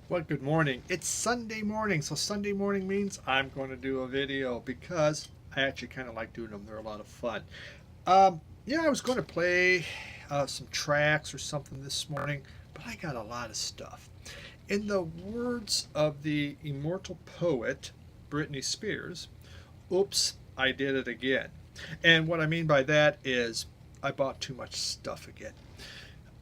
Well, good morning. It's Sunday morning, so Sunday morning means I'm going to do a video because I actually kind of like doing them. They're a lot of fun. Yeah, I was going to play some tracks or something this morning, but I got a lot of stuff. In the words of the immortal poet Britney Spears, oops, I did it again. And what I mean by that is I bought too much stuff again.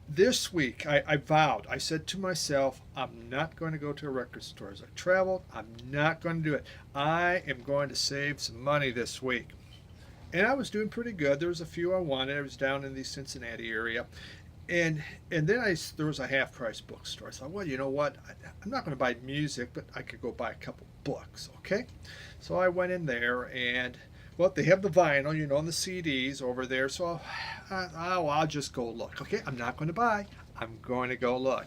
This week, I vowed, I said to myself, I'm not going to go to a record store. As I traveled, I'm not going to do it. I am going to save some money this week. And I was doing pretty good. There was a few I wanted. I was down in the Cincinnati area. And then there was a half price bookstore. I thought, well, you know what? I'm not going to buy music, but I could go buy a couple books, okay? So I went in there and well, they have the vinyl, and the CDs over there. So I'll just go look. Okay, I'm not going to buy. I'm going to go look.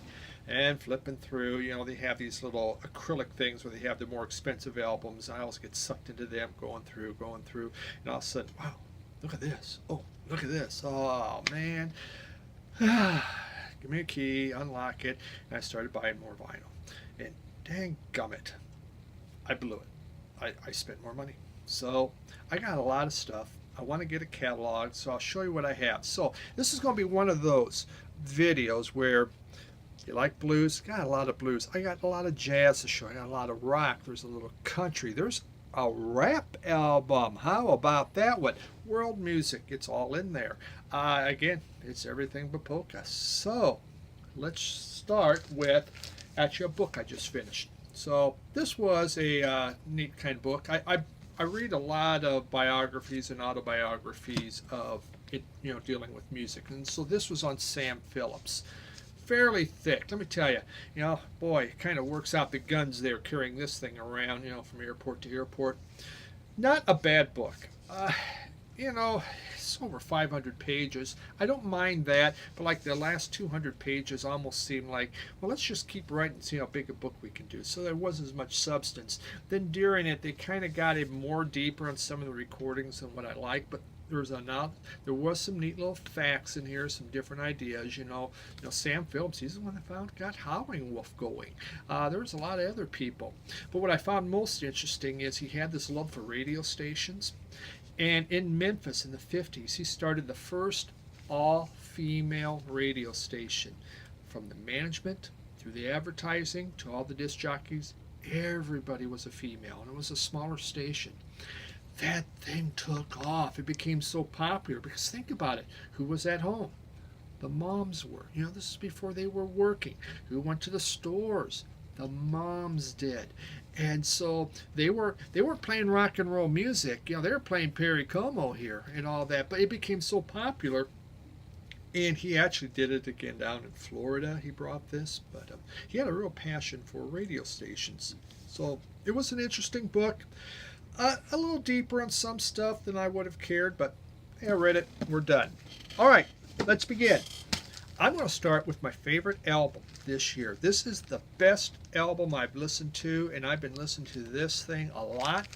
And flipping through, they have these little acrylic things where they have the more expensive albums. I always get sucked into them, going through. And all of a sudden, wow, look at this. Oh, look at this. Oh, man. Give me a key, unlock it. And I started buying more vinyl. And dang gummit, I blew it. I spent more money. So I got a lot of stuff. I want to get a catalog, so I'll show you what I have. So this is going to be one of those videos where you like blues. Got a lot of blues. I got a lot of jazz to show. I got a lot of rock. There's a little country. There's a rap album. How about that one? World music. It's all in there. Again, it's everything but polka. So let's start with actually a book I just finished. So this was a neat kind of book. I read a lot of biographies and autobiographies of it, dealing with music, and so this was on Sam Phillips. Fairly thick, let me tell you. Boy, it kind of works out the guns there carrying this thing around, from airport to airport. Not a bad book. It's over 500 pages. I don't mind that, but like the last 200 pages almost seem like, well, let's just keep writing and see how big a book we can do. So there wasn't as much substance. Then during it, they kind of got it more deeper on some of the recordings than what I like, but there was some neat little facts in here, some different ideas. Sam Phillips, he's the one that got Howling Wolf going. There was a lot of other people, but what I found most interesting is he had this love for radio stations. And in Memphis in the 50s, he started the first all-female radio station. From the management, through the advertising, to all the disc jockeys, everybody was a female, and it was a smaller station. That thing took off. It became so popular because think about it. Who was at home? The moms were. This is before they were working. Who went to the stores? The moms did. And so they weren't playing rock and roll music. They were playing Perry Como here and all that. But it became so popular, and he actually did it again down in Florida. He brought this, but he had a real passion for radio stations. So it was an interesting book. A little deeper on some stuff than I would have cared, but I read it. We're done. All right, let's begin. I'm going to start with my favorite album this year. This is the best album I've listened to, and I've been listening to this thing a lot.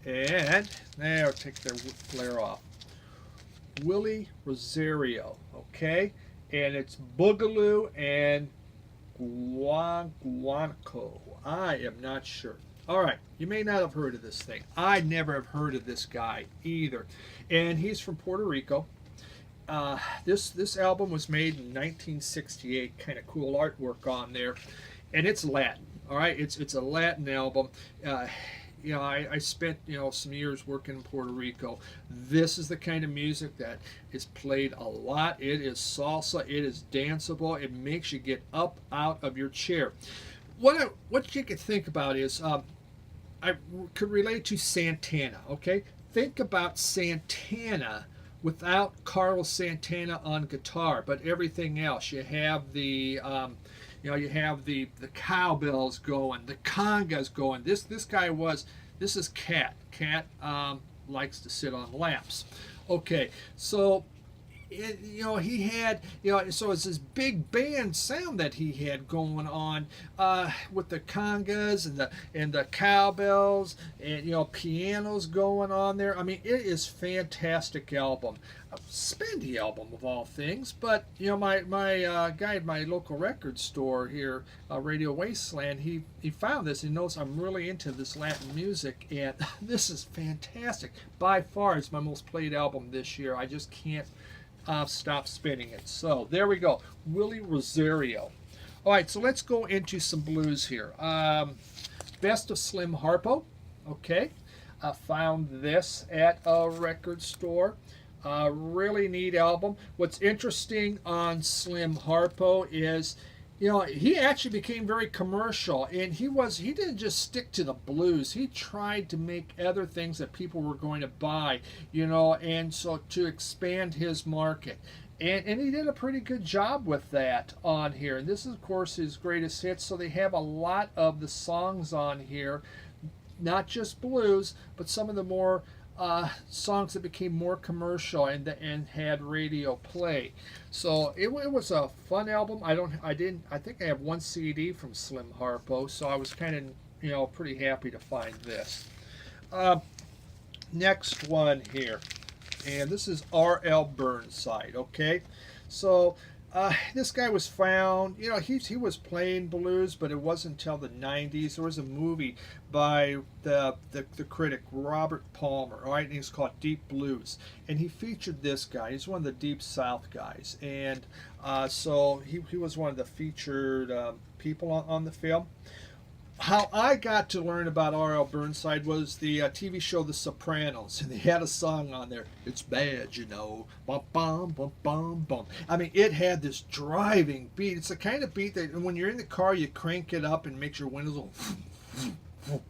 And now I'll take the flare off. Willie Rosario, okay? And it's Boogaloo and Guanaco. I am not sure. All right, you may not have heard of this thing. I never have heard of this guy either. And he's from Puerto Rico. This album was made in 1968. Kind of cool artwork on there, and it's Latin. All right, it's a Latin album. I spent some years working in Puerto Rico. This is the kind of music that is played a lot. It is salsa. It is danceable. It makes you get up out of your chair. What you could think about is I could relate to Santana. Okay, think about Santana without Carlos Santana on guitar, but everything else. You have the the cowbells going, the congas going. This is Cant. Cant likes to sit on laps. Okay, so he had, so it's this big band sound that he had going on with the congas and the cowbells and pianos going on there. I mean, it is fantastic album, a spendy album of all things. But my guy at my local record store here, Radio Wasteland, he found this. He knows I'm really into this Latin music, and this is fantastic. By far, it's my most played album this year. I just can't stop spinning it. So there we go, Willie Rosario. All right, so let's go into some blues here. Best of Slim Harpo. Okay, I found this at a record store. Really neat album. What's interesting on Slim Harpo is, he actually became very commercial, and he didn't just stick to the blues. He tried to make other things that people were going to buy, and so to expand his market. And he did a pretty good job with that on here. And this is, of course, his greatest hits. So they have a lot of the songs on here, not just blues, but some of the more songs that became more commercial and had radio play. So it was a fun album. I think I have one CD from Slim Harpo, so I was kind of pretty happy to find this. Next one here, and this is R.L. Burnside. Okay, so this guy was found, he was playing blues, but it wasn't until the 90s. There was a movie by the critic Robert Palmer, all right, and it's called Deep Blues, and he featured this guy. He's one of the Deep South guys, and so he was one of the featured people on the film. How I got to learn about R.L. Burnside was the TV show The Sopranos, and they had a song on there. It's bad, bum bum bum bum bum. I mean, it had this driving beat. It's the kind of beat that when you're in the car, you crank it up and makes your windows go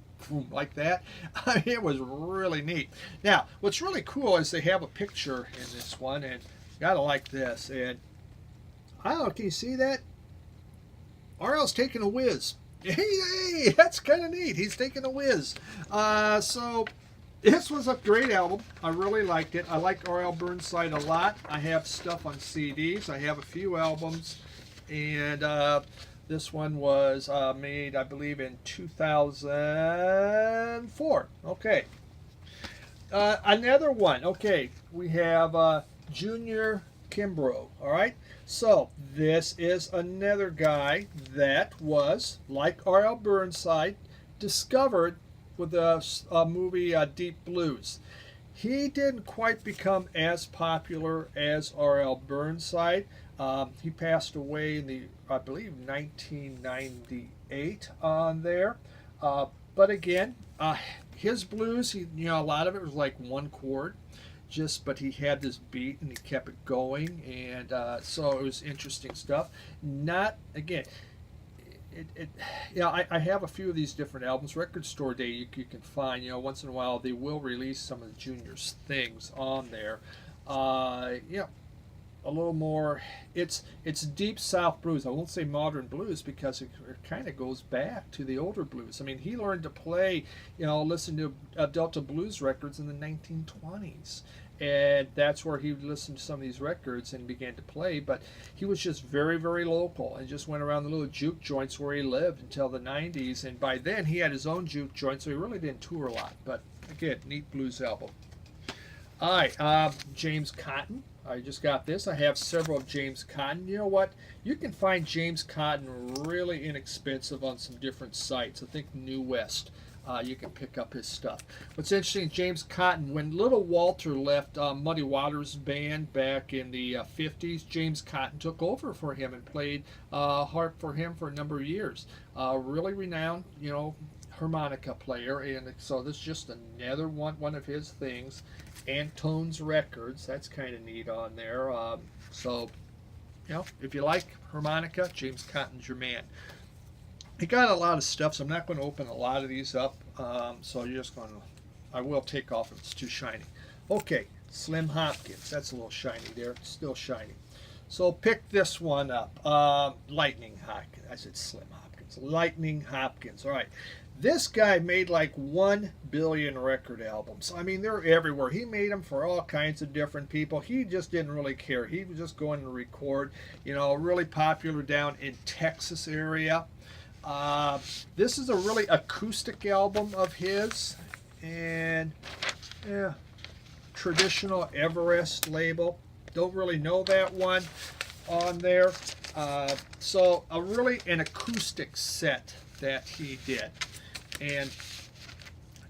like that. I mean, it was really neat. Now, what's really cool is they have a picture in this one, and you gotta like this. And I don't know, can you see that? R.L.'s taking a whiz. Hey, that's kind of neat. He's taking a whiz. So this was a great album. I really liked it. I like R.L. Burnside a lot. I have stuff on CDs. I have a few albums, and this one was made, I believe, in 2004. Okay. Another one. Okay, we have Junior Kimbrough. All right. So this is another guy that was, like R.L. Burnside, discovered with the movie Deep Blues. He didn't quite become as popular as R.L. Burnside. He passed away in I believe, 1998 on there. But again, his blues, a lot of it was like one chord. But he had this beat and he kept it going, and so it was interesting stuff. Not again, I have a few of these different albums. Record Store Day, you can find, once in a while they will release some of the Junior's things on there. A little more. It's deep South blues. I won't say modern blues because it kind of goes back to the older blues. I mean, he learned to play, listen to Delta blues records in the 1920s. And that's where he listened to some of these records and began to play. But he was just very, very local and just went around the little juke joints where he lived until the 90s. And by then he had his own juke joint, so he really didn't tour a lot. But again, neat blues album. All right, James Cotton. I just got this. I have several of James Cotton. You know what? You can find James Cotton really inexpensive on some different sites. I think New West. You can pick up his stuff. What's interesting, James Cotton, when Little Walter left Muddy Waters' band back in the 50s, James Cotton took over for him and played harp for him for a number of years. Really renowned, harmonica player, and so this is just another one of his things. Antone's Records, that's kind of neat on there. So, if you like harmonica, James Cotton's your man. I got a lot of stuff, so I'm not going to open a lot of these up. So you're just going to, I will take off if it's too shiny. Okay, Slim Hopkins. That's a little shiny there. It's still shiny. So pick this one up. Lightning Hopkins. I said Slim Hopkins. Hopkins. Lightning Hopkins. All right. This guy made like 1 billion record albums. I mean, they're everywhere. He made them for all kinds of different people. He just didn't really care. He was just going to record, you know, really popular down in Texas area. This is a really acoustic album of his. And, yeah, traditional Everest label. Don't really know that one on there. So an acoustic set that he did. And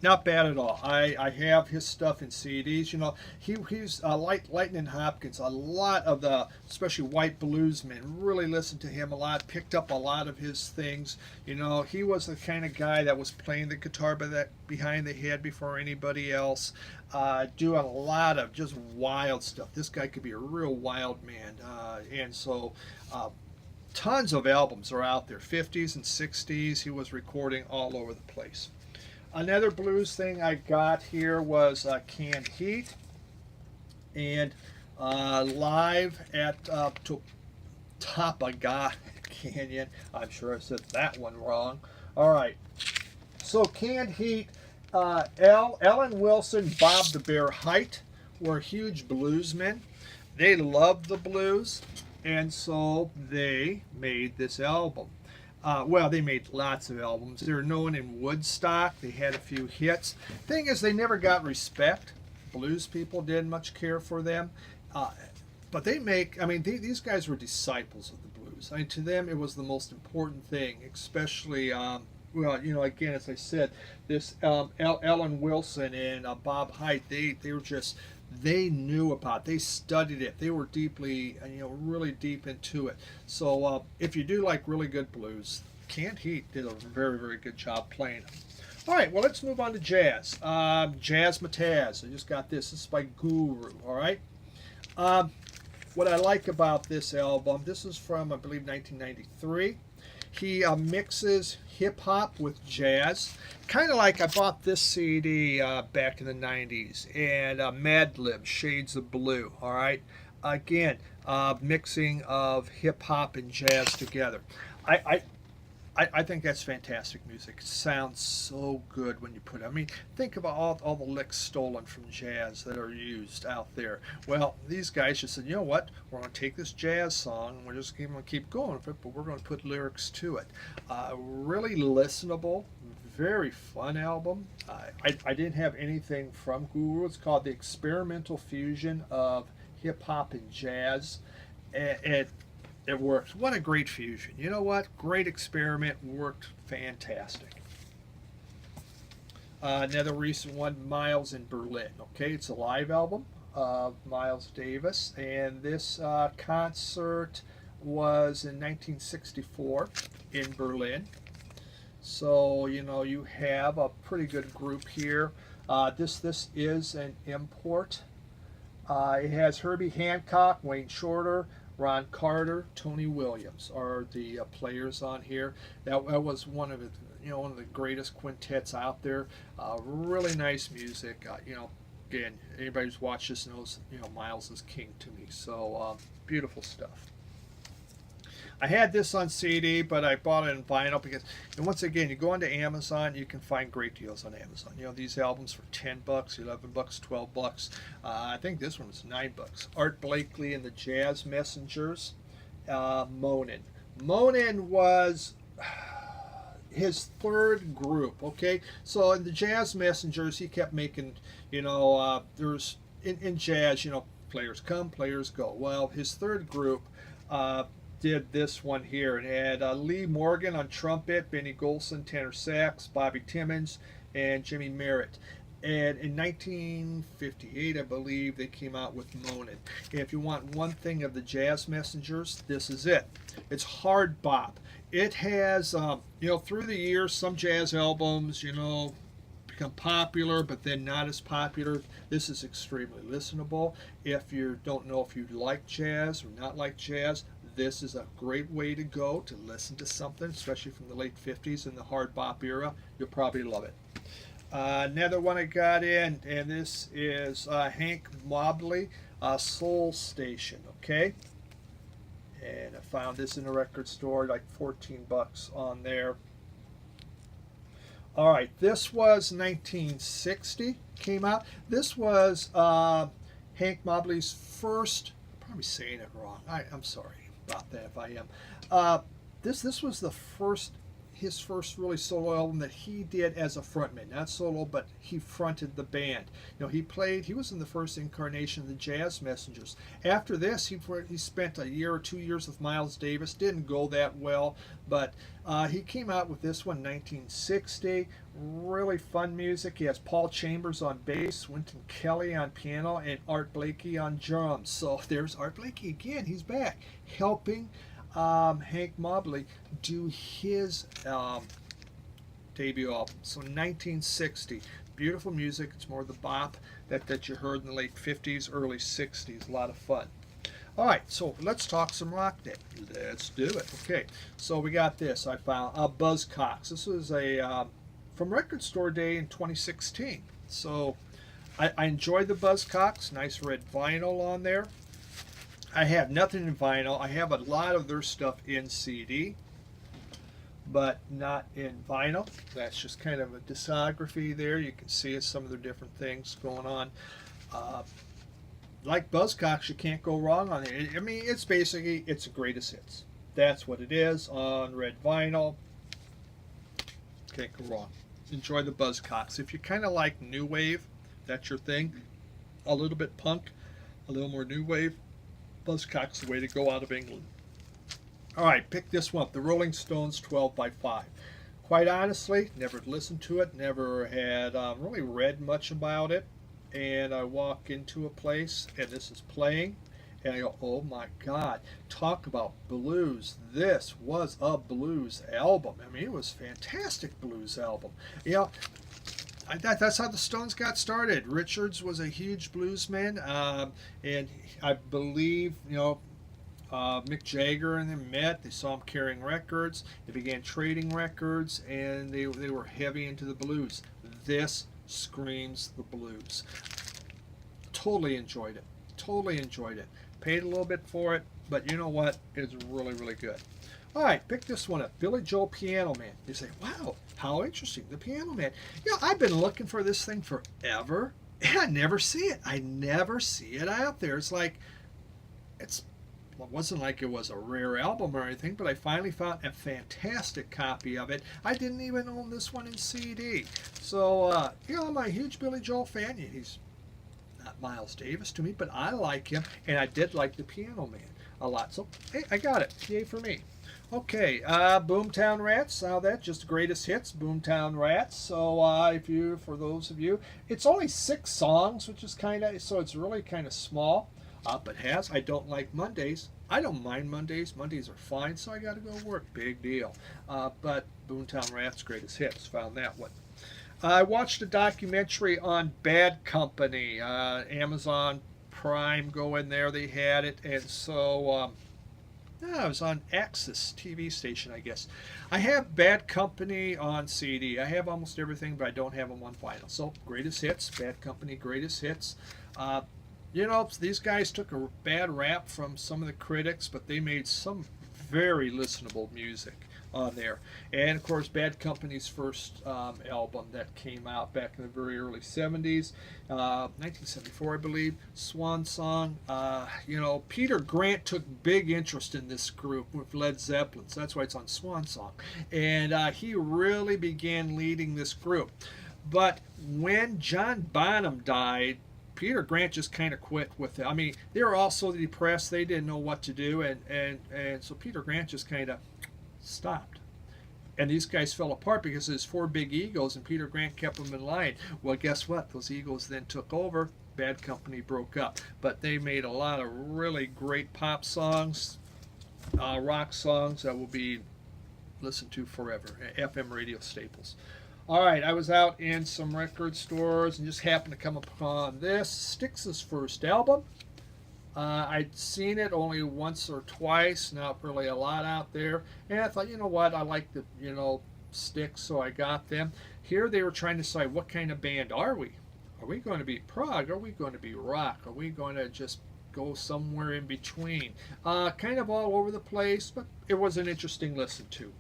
not bad at all. I have his stuff in CDs. You know, he's Lightning Hopkins. A lot of the, especially white bluesmen, really listened to him a lot. Picked up a lot of his things. You know, he was the kind of guy that was playing the guitar behind the head before anybody else. Doing a lot of just wild stuff. This guy could be a real wild man. And so. Tons of albums are out there, 50s and 60s. He was recording all over the place. Another blues thing I got here was Canned Heat, and live at Topanga Canyon. I'm sure I said that one wrong. All right, so Canned Heat, Ellen Wilson, Bob the Bear Height were huge bluesmen. They loved the blues. And so they made this album. Well, they made lots of albums. They were known in Woodstock. They had a few hits. Thing is, they never got respect. Blues people didn't much care for them. But they make, I mean, these guys were disciples of the blues. I mean, to them, it was the most important thing, especially, well, you know, again, as I said, this Ellen Wilson and Bob Height, they were just, they knew about it. They studied it. They were deeply, you know, really deep into it. So if you do like really good blues, Canned Heat did a very, very good job playing them. All right, well, let's move on to jazz. Jazzmatazz. I just got this. This is by Guru, all right? What I like about this album, this is from, I believe, 1993. He mixes hip-hop with jazz. Kind of like I bought this CD back in the 90s. And Mad Lib, Shades of Blue, all right? Again, mixing of hip-hop and jazz together. I think that's fantastic music. It sounds so good when you put it. I mean, think about all the licks stolen from jazz that are used out there. Well, these guys just said, you know what? We're going to take this jazz song and we're just going to keep going with it, but we're going to put lyrics to it. Really listenable, very fun album. I didn't have anything from Guru. It's called The Experimental Fusion of Hip Hop and Jazz. It works. What a great fusion. You know what? Great experiment. Worked fantastic. Another recent one, Miles in Berlin. Okay, it's a live album of Miles Davis. And this concert was in 1964 in Berlin. So, you know, you have a pretty good group here. This is an import. It has Herbie Hancock, Wayne Shorter, Ron Carter, Tony Williams are the players on here. That was one of the greatest quintets out there. Really nice music. You know, again, anybody who's watched this knows, you know, Miles is king to me. So beautiful stuff. I had this on CD, but I bought it in vinyl because, and once again, you go onto Amazon, you can find great deals on Amazon. You know, these albums for $10, $11, $12. I think this one was $9. Art Blakely and the Jazz Messengers, Moaning. Moaning was his third group. Okay, so in the Jazz Messengers, he kept making, you know, there's in jazz, you know, players come, players go. Well, his third group. Did this one here. It had Lee Morgan on trumpet, Benny Golson tenor sax, Bobby Timmons, and Jimmy Merritt. And in 1958, I believe, they came out with Moaning. And if you want one thing of the Jazz Messengers, this is it. It's hard bop. It has, you know, through the years, some jazz albums, you know, become popular, but then not as popular. This is extremely listenable. If you don't know if you like jazz or not like jazz, this is a great way to go to listen to something, especially from the late 50s and the hard bop era. You'll probably love it. Another one I got in, and this is Hank Mobley, Soul Station, okay? And I found this in a record store, like 14 bucks on there. All right, this was 1960, came out. This was Hank Mobley's first, I'm probably saying it wrong. I'm sorry about that if I am. This was the first, his first really solo album that he did as a frontman, not solo, but he fronted the band. You know, he was in the first incarnation of the Jazz Messengers. After this, he spent a year or 2 years with Miles Davis. Didn't go that well, but he came out with this one in 1960. Really fun music. He has Paul Chambers on bass, Wynton Kelly on piano, and Art Blakey on drums. So there's Art Blakey again. He's back, helping Hank Mobley do his debut album. So 1960, beautiful music. It's more the bop that you heard in the late 50s, early 60s. A lot of fun. All right, so let's talk some rock then. Let's do it. Okay, so we got this. I found Buzzcocks. This was a from Record Store Day in 2016. So I enjoyed the Buzzcocks. Nice red vinyl on there. I have nothing in vinyl. I have a lot of their stuff in CD, but not in vinyl. That's just kind of a discography there. You can see some of the different things going on. Like Buzzcocks, you can't go wrong on it. I mean, it's basically, it's the greatest hits. That's what it is on red vinyl. Can't go wrong. Enjoy the Buzzcocks. If you kind of like new wave, that's your thing. A little bit punk, a little more new wave. Buzzcocks the way to go out of England. All right, pick this one up. The Rolling Stones 12 by 5. Quite honestly, never listened to it, never had really read much about it. And I walk into a place and this is playing and I go, oh my God, talk about blues. This was a blues album. I mean, it was a fantastic blues album. You know, that's how the Stones got started. Richards was a huge bluesman, and I believe, you know, Mick Jagger and them met. They saw him carrying records. They began trading records, and they were heavy into the blues. This screams the blues. Totally enjoyed it. Totally enjoyed it. Paid a little bit for it, but you know what? It's really, really good. All right, pick this one up. Billy Joel Piano Man. You say, wow, how interesting. The Piano Man. You know, I've been looking for this thing forever, and I never see it. I never see it out there. It's like, it wasn't like it was a rare album or anything, but I finally found a fantastic copy of it. I didn't even own this one in CD. So, you know, I'm a huge Billy Joel fan. He's not Miles Davis to me, but I like him, and I did like the Piano Man a lot. So, hey, I got it. Yay for me. Okay, Boomtown Rats. Now that just greatest hits, Boomtown Rats. So for those of you, it's only 6 songs, which is so it's really kind of small. But I don't like Mondays. I don't mind Mondays. Mondays are fine, so I got to go to work. Big deal. But Boomtown Rats, greatest hits. Found that one. I watched a documentary on Bad Company. Amazon Prime, go in there. They had it, and so. No, it was on Axis TV station, I guess. I have Bad Company on CD. I have almost everything, but I don't have them on vinyl. So, greatest hits, Bad Company, greatest hits. You know, these guys took a bad rap from some of the critics, but they made some very listenable music on there. And of course, Bad Company's first album that came out back in the very early 70s, 1974 I believe, Swan Song. You know, Peter Grant took big interest in this group with Led Zeppelin, so that's why it's on Swan Song. And he really began leading this group. But when John Bonham died, Peter Grant just kind of quit with it. I mean, they were all so depressed, they didn't know what to do, and so Peter Grant just kind of stopped. And these guys fell apart because there's 4 big egos, and Peter Grant kept them in line. Well, guess what? Those egos then took over. Bad Company broke up. But they made a lot of really great pop songs, rock songs that will be listened to forever. FM radio staples. All right, I was out in some record stores and just happened to come upon this, Styx's first album. I'd seen it only once or twice, not really a lot out there. And I thought, you know what, I like the, you know, Styx, so I got them. Here they were trying to decide, what kind of band are we? Are we going to be prog? Are we going to be rock? Are we going to just go somewhere in between. Kind of all over the place, but it was an interesting listen to.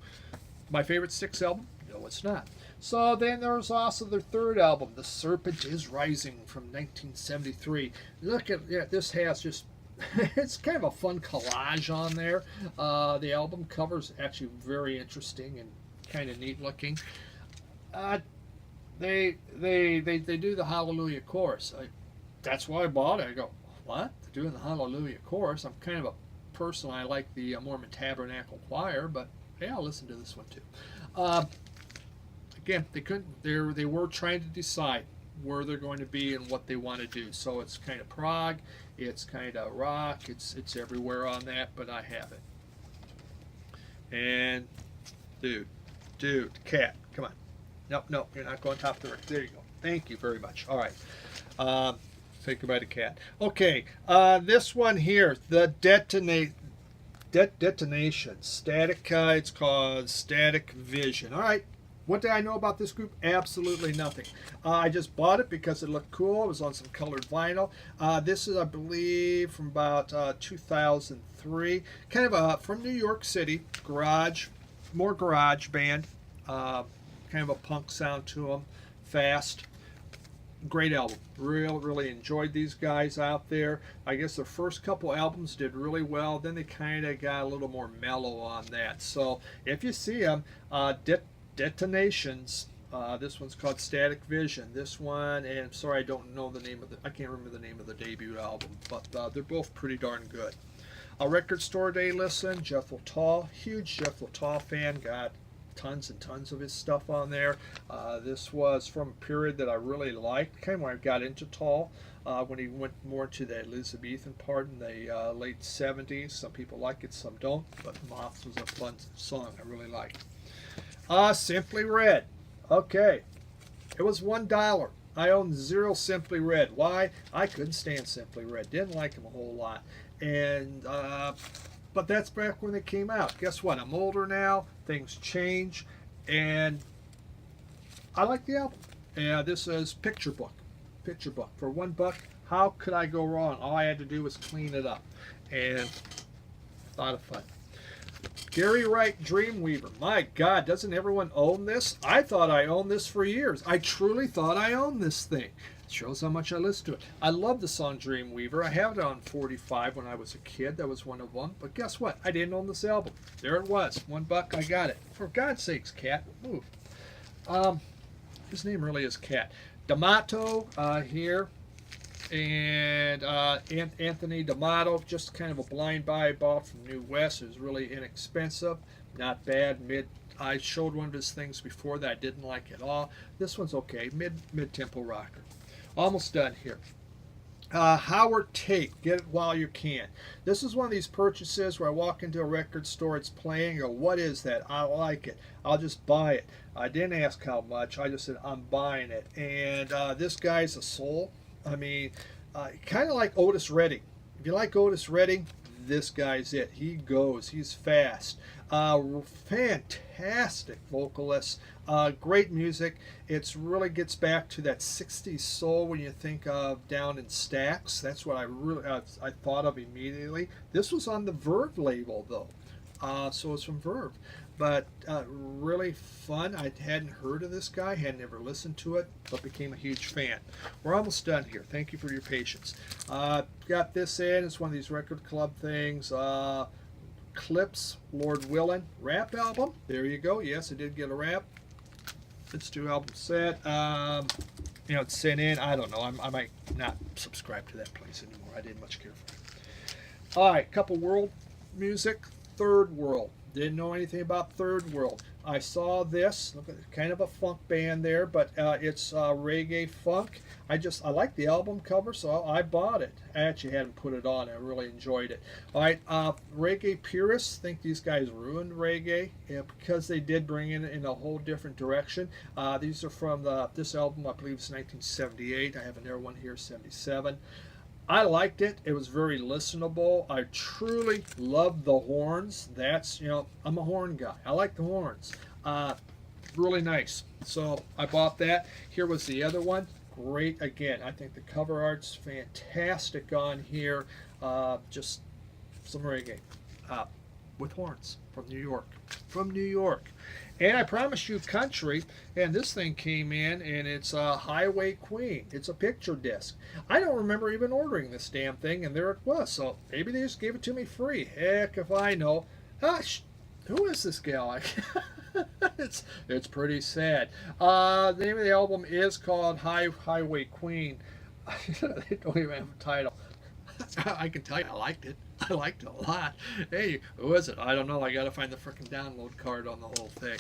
My favorite Styx album? No, it's not. So then there's also their third album, The Serpent is Rising from 1973. Look at, yeah, this has just, it's kind of a fun collage on there. The album cover's actually very interesting and kind of neat looking. They do the Hallelujah chorus. That's why I bought it. I go, what? They're doing the Hallelujah chorus. I'm kind of a person, I like the Mormon Tabernacle Choir, but yeah, I'll listen to this one too. Again, they were trying to decide where they're going to be and what they want to do. So it's kind of prog, it's kind of rock, it's everywhere on that, but I have it. And dude, cat, come on. No, you're not going top of the ring. There you go. Thank you very much. All right. Say goodbye to cat. Okay, this one here, the detonation. Static, it's called Static Vision. All right. What did I know about this group? Absolutely nothing. I just bought it because it looked cool. It was on some colored vinyl. This is, I believe, from about 2003. Kind of from New York City, more garage band. Kind of a punk sound to them, fast. Great album. Really enjoyed these guys out there. I guess their first couple albums did really well. Then they kind of got a little more mellow on that. So if you see them, Detonations. This one's called Static Vision. This one, and I'm sorry I don't know the name of I can't remember the name of the debut album, but they're both pretty darn good. A record store day listen. Jethro Tull, huge Jethro Tull fan. Got tons and tons of his stuff on there. This was from a period that I really liked, kind of when I got into Tull, when he went more to the Elizabethan part in the late 70s. Some people like it, some don't, but Moths was a fun song I really liked. Simply Red. Okay. It was $1. I owned 0 Simply Red. Why? I couldn't stand Simply Red. Didn't like them a whole lot. And, but that's back when they came out. Guess what? I'm older now. Things change. And I like the album. And this is Picture Book. Picture Book. For $1, how could I go wrong? All I had to do was clean it up. And a lot of fun. Gary Wright, Dreamweaver. My God, doesn't everyone own this? I thought I owned this for years. I truly thought I owned this thing. It shows how much I listen to it. I love the song Dreamweaver. I have it on 45 when I was a kid. That was one of them. But guess what? I didn't own this album. There it was. $1, I got it. For God's sakes, Cat, move. His name really is Cat. DAmato here. And Anthony DAmato, just kind of a blind buy I bought from New West. It was really inexpensive, not bad. I showed one of his things before that I didn't like at all. This one's okay, mid-tempo rocker. Almost done here. Howard Tate, get it while you can. This is one of these purchases where I walk into a record store, it's playing, I go, what is that? I like it. I'll just buy it. I didn't ask how much. I just said, I'm buying it. And this guy's a soul. I mean, kind of like Otis Redding. If you like Otis Redding, this guy's it. He goes. He's fast. Fantastic vocalist. Great music. It really gets back to that 60s soul when you think of Down in Stax. That's what I thought of immediately. This was on the Verve label, though. So it's from Verve. But really fun. I hadn't heard of this guy, had never listened to it, but became a huge fan. We're almost done here. Thank you for your patience. Got this in. It's one of these record club things. Clips, Lord Willin, rap album. There you go. Yes, I did get a rap. It's 2 album set. It's sent in. I don't know. I might not subscribe to that place anymore. I didn't much care for it. All right, couple world music. Third World. Didn't know anything about Third World. I saw this, look at kind of a funk band there, but it's reggae funk. I like the album cover, so I bought it. I actually hadn't put it on. I really enjoyed it. All right, reggae purists think these guys ruined reggae because they did bring it in a whole different direction. These are from this album, I believe it's 1978. I have another one here, 77. I liked it. It was very listenable. I truly loved the horns. That's, I'm a horn guy. I like the horns. Really nice. So I bought that. Here was the other one. Great again. I think the cover art's fantastic on here. Just some reggae with horns from New York. From New York. And I promised you country, and this thing came in, and it's a Highway Queen. It's a picture disc. I don't remember even ordering this damn thing, and there it was. So maybe they just gave it to me free. Heck if I know. Who is this gal? It's pretty sad. The name of the album is called Highway Queen. They don't even have a title. I can tell you, I liked it. I liked it a lot. Hey, who is it? I don't know. I got to find the freaking download card on the whole thing.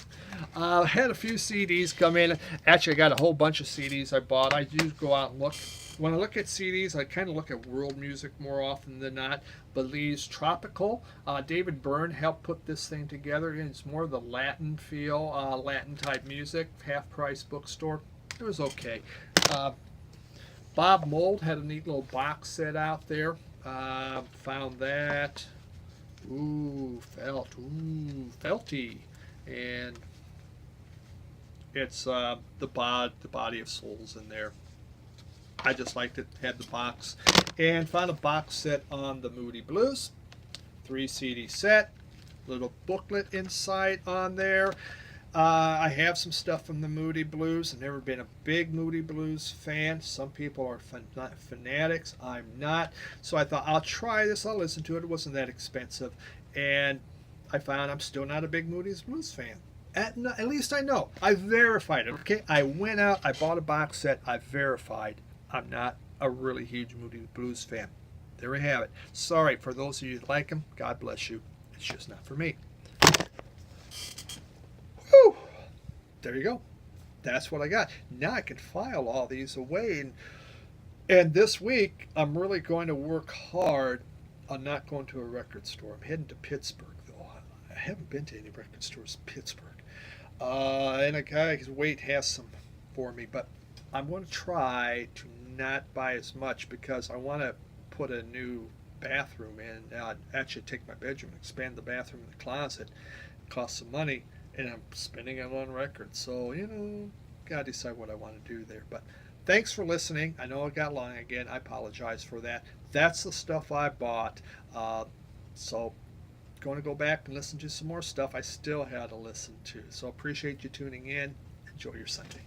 I had a few CDs come in. Actually, I got a whole bunch of CDs I bought. I do go out and look. When I look at CDs, I kind of look at world music more often than not. Belize Tropical. David Byrne helped put this thing together. It's more of the Latin feel, Latin type music. Half price bookstore. It was okay. Bob Mould had a neat little box set out there. Found that. Felty. And it's the Body of Souls in there. I just liked it. Had the box. And found a box set on the Moody Blues. 3 CD set. Little booklet inside on there. I have some stuff from the Moody Blues. I've never been a big Moody Blues fan. Some people are fanatics. I'm not. So I thought, I'll try this. I'll listen to it. It wasn't that expensive. And I found I'm still not a big Moody Blues fan. At least I know. I verified it. Okay, I went out. I bought a box set. I verified. I'm not a really huge Moody Blues fan. There we have it. Sorry for those of you that like them. God bless you. It's just not for me. Whew. There you go. That's what I got. Now I can file all these away. And this week, I'm really going to work hard on not going to a record store. I'm heading to Pittsburgh, though. I haven't been to any record stores in Pittsburgh. And a guy, his weight has some for me. But I'm going to try to not buy as much because I want to put a new bathroom in. Actually take my bedroom, expand the bathroom and the closet. It costs some money. And I'm spending it on records. So, gotta decide what I want to do there. But thanks for listening. I know it got long again. I apologize for that. That's the stuff I bought. So, going to go back and listen to some more stuff I still had to listen to. So, appreciate you tuning in. Enjoy your Sunday.